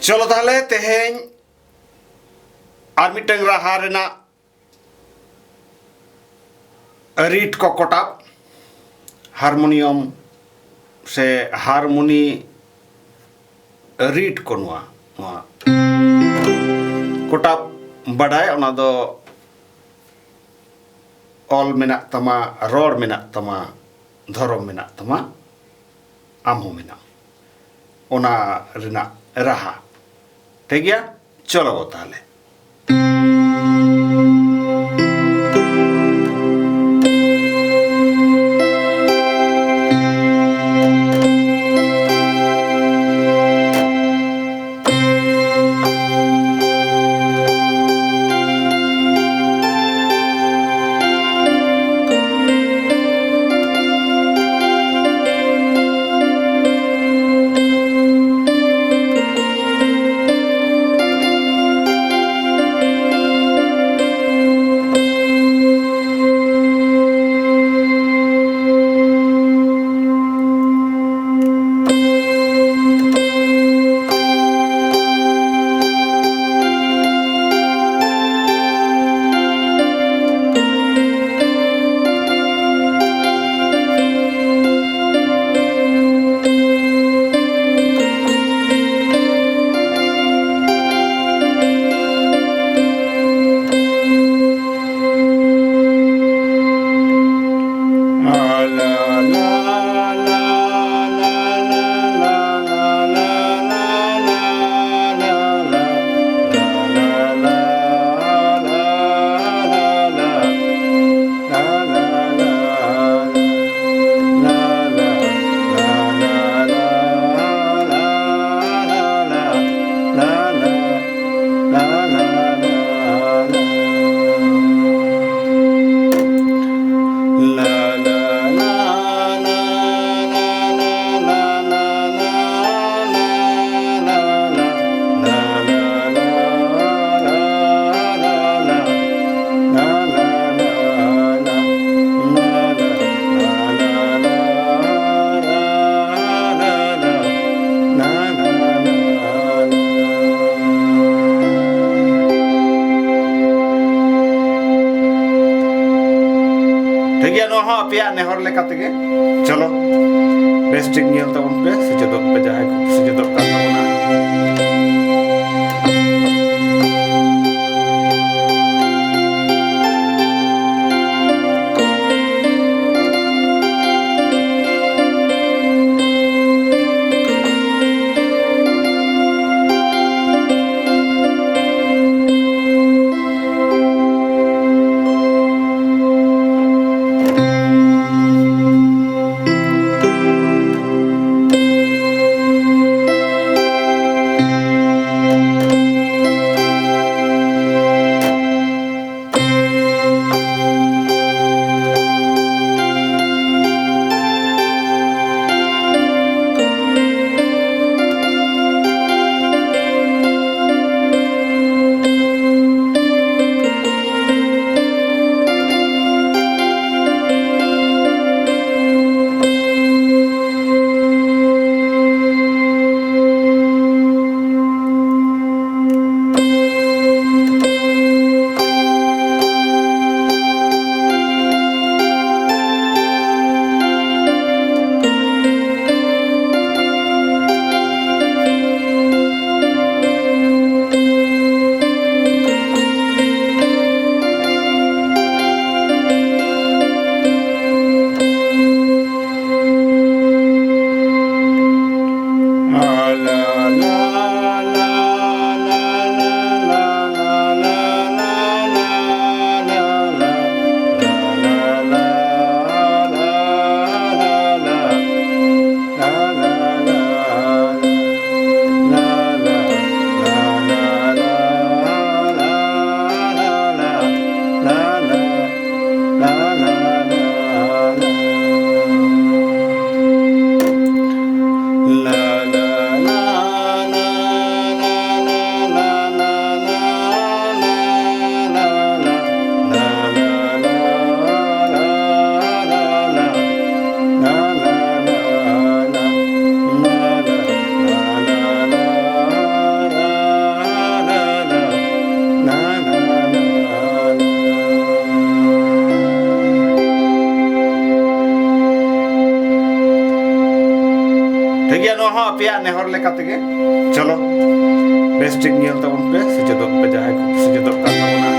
चलो ताहले तेहें आर मिटंग राहा रेना रीट को कोटाब हारमोनियम से हारमोनी रीट को नुआ कोटाब बड़ाय ओना दो ऑल मेना तमा रोड मेना तमा धर्म मेना तमा आमो मेना ओना रेना राहा ठीक गया। चलो गो ताहले ठीक है नो हाँ पिया नेहर लेका तेगे चलो बेस्ट ठीक नियल तबन पे सचेदक पे जाए सचेदक का तबना ᱴᱷᱤक ᱜᱮᱭᱟ ᱱᱚᱣᱟ ᱦᱚᱸ ᱟᱯᱮᱭᱟᱜ ᱱᱮᱦᱚᱨ ᱞᱮᱠᱟ ᱛᱮᱜᱮ ᱪᱚᱞᱚ ᱵᱮᱥ ᱴᱷᱤक ᱧᱮᱞ ᱛᱟᱵᱚᱱ ᱯᱮ ᱥᱮᱪᱮᱫᱚᱜ ᱯᱮ ᱡᱟᱦᱟᱸᱭ ᱠᱚ ᱥᱮᱪᱮᱫᱚᱜ ᱠᱟᱱ ᱛᱟᱵᱚᱱᱟ